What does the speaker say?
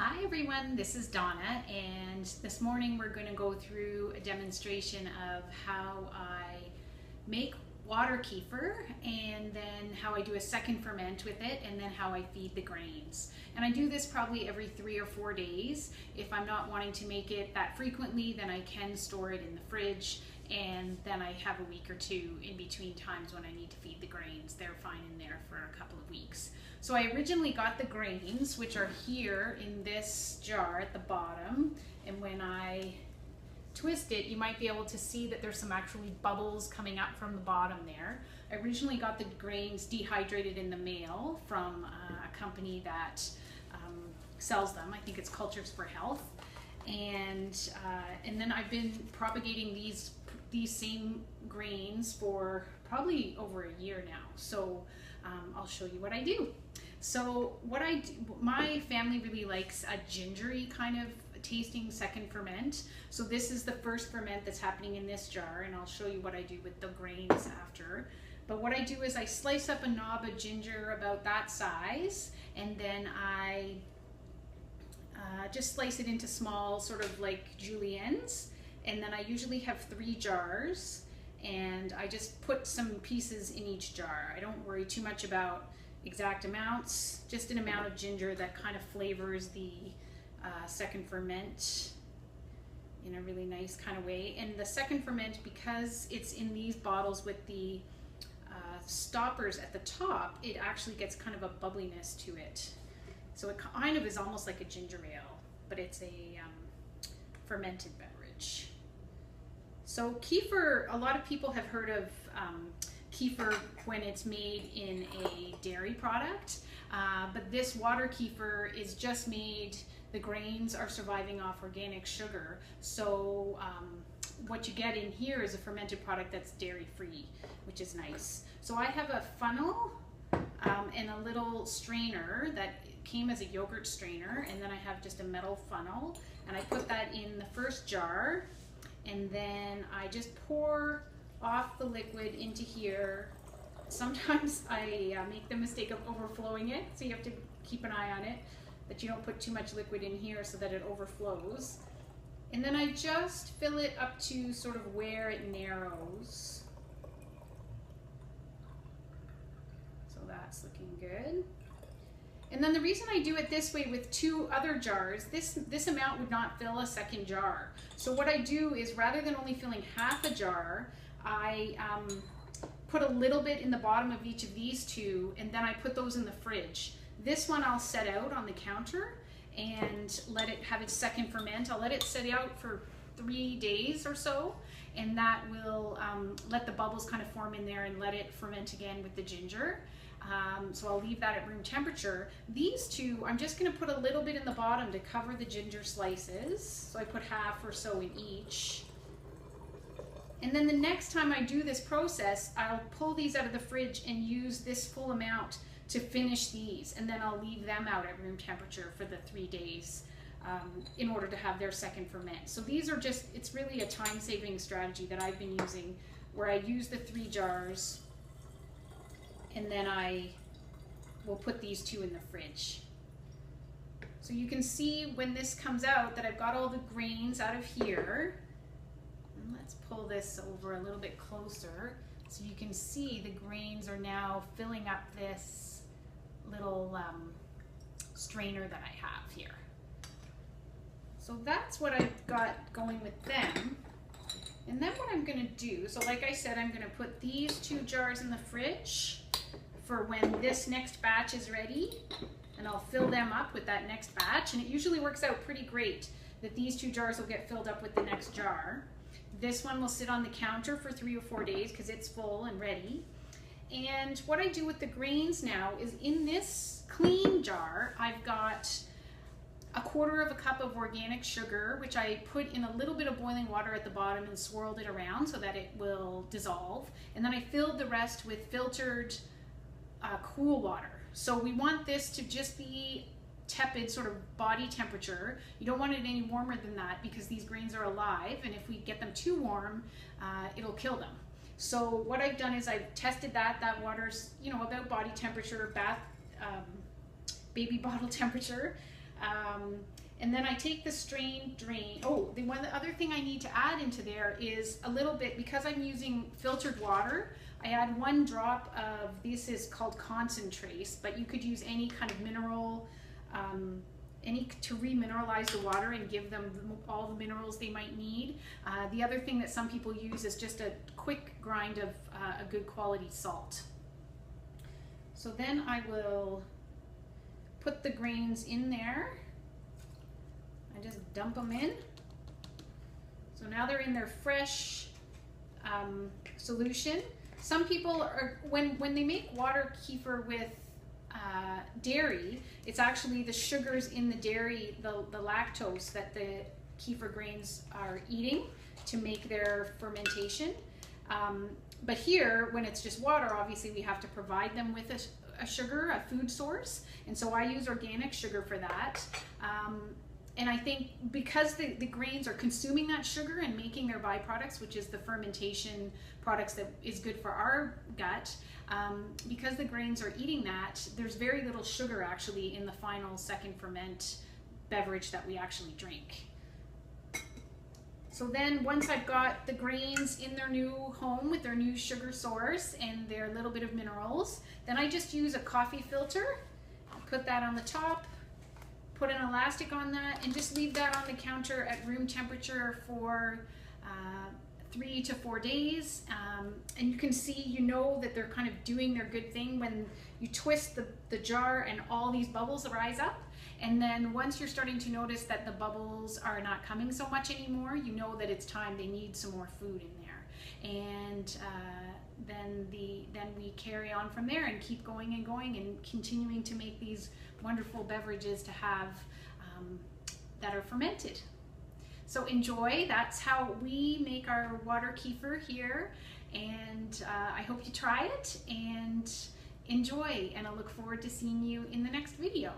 Hi everyone, this is Donna, and this morning we're going to go through a demonstration of how I make water kefir, and then how I do a second ferment with it, and then how I feed the grains. And I do this probably every 3 or 4 days. If I'm not wanting to make it that frequently, then I can store it in the fridge, and then I have a week or two in between times when I need to feed the grains. They're fine in there for a couple of weeks. So I originally got the grains, which are here in this jar at the bottom, and when I twist it, you might be able to see that there's some actually bubbles coming up from the bottom there. I originally got the grains dehydrated in the mail from a company that sells them. I think it's Cultures for Health, and then I've been propagating these same grains for probably over a year now. So I'll show you what I do. So what I do, my family really likes a gingery kind of tasting second ferment. So this is the first ferment that's happening in this jar, and I'll show you what I do with the grains after. But what I do is I slice up a knob of ginger about that size, and then I just slice it into small, sort of like juliennes. And then I usually have 3 jars, and I just put some pieces in each jar. I don't worry too much about exact amounts, just an amount of ginger that kind of flavors the second ferment in a really nice kind of way. And the second ferment, because it's in these bottles with the stoppers at the top, it actually gets kind of a bubbliness to it. So it kind of is almost like a ginger ale, but it's a fermented beverage. So kefir, a lot of people have heard of kefir when it's made in a dairy product, but this water kefir is just made, the grains are surviving off organic sugar. So what you get in here is a fermented product that's dairy free, which is nice. So I have a funnel and a little strainer that came as a yogurt strainer, and then I have just a metal funnel, and I put that in the first jar, and then I just pour off the liquid into here. Sometimes I make the mistake of overflowing it, so you have to keep an eye on it, that you don't put too much liquid in here so that it overflows. And then I just fill it up to sort of where it narrows. So that's looking good. And then the reason I do it this way with 2 other jars, this amount would not fill a second jar. So what I do is, rather than only filling half a jar, I put a little bit in the bottom of each of these 2, and then I put those in the fridge. This one I'll set out on the counter and let it have its second ferment. I'll let it sit out for 3 days or so, and that will let the bubbles kind of form in there and let it ferment again with the ginger. So I'll leave that at room temperature. These 2, I'm just going to put a little bit in the bottom to cover the ginger slices. So I put half or so in each. And then the next time I do this process, I'll pull these out of the fridge and use this full amount to finish these. And then I'll leave them out at room temperature for the 3 days in order to have their second ferment. So these are just, it's really a time-saving strategy that I've been using, where I use the 3 jars, and then I will put these 2 in the fridge. So you can see when this comes out that I've got all the grains out of here. And let's pull this over a little bit closer so you can see the grains are now filling up this little strainer that I have here. So that's what I've got going with them. And then what I'm going to do, so like I said, I'm going to put these 2 jars in the fridge for when this next batch is ready, and I'll fill them up with that next batch. And it usually works out pretty great that these 2 jars will get filled up with the next jar. This one will sit on the counter for 3 or 4 days because it's full and ready. And what I do with the grains now is, in this clean jar, I've got a 1/4 cup of organic sugar, which I put in a little bit of boiling water at the bottom and swirled it around so that it will dissolve. And then I filled the rest with filtered cool water. So we want this to just be tepid, sort of body temperature. You don't want it any warmer than that, because these grains are alive, and if we get them too warm, it'll kill them. So what I've done is I've tested that water's, about body temperature, baby bottle temperature. And then I take the strained drain. Oh, the other thing I need to add into there is a little bit, because I'm using filtered water, I add 1 drop of, this is called concentrate, but you could use any kind of mineral, to remineralize the water and give them all the minerals they might need. The other thing that some people use is just a quick grind of a good quality salt. So then I will put the grains in there. I just dump them in. So now they're in their fresh solution. Some people are, when they make water kefir with dairy, it's actually the sugars in the dairy, the lactose that the kefir grains are eating to make their fermentation. But here, when it's just water, obviously we have to provide them with a sugar, a food source, and so I use organic sugar for that. And I think because the grains are consuming that sugar and making their byproducts, which is the fermentation products that is good for our gut, because the grains are eating that, there's very little sugar actually in the final second ferment beverage that we actually drink. So then once I've got the grains in their new home with their new sugar source and their little bit of minerals, then I just use a coffee filter. I'll put that on the top, put an elastic on that, and just leave that on the counter at room temperature for 3 to 4 days. And you can see, you know that they're kind of doing their good thing when you twist the jar and all these bubbles rise up. And then once you're starting to notice that the bubbles are not coming so much anymore, you know that it's time, they need some more food in there. And then we carry on from there and keep going and going and continuing to make these wonderful beverages to have that are fermented. So enjoy. That's how we make our water kefir here, and I hope you try it and enjoy, and I look forward to seeing you in the next video.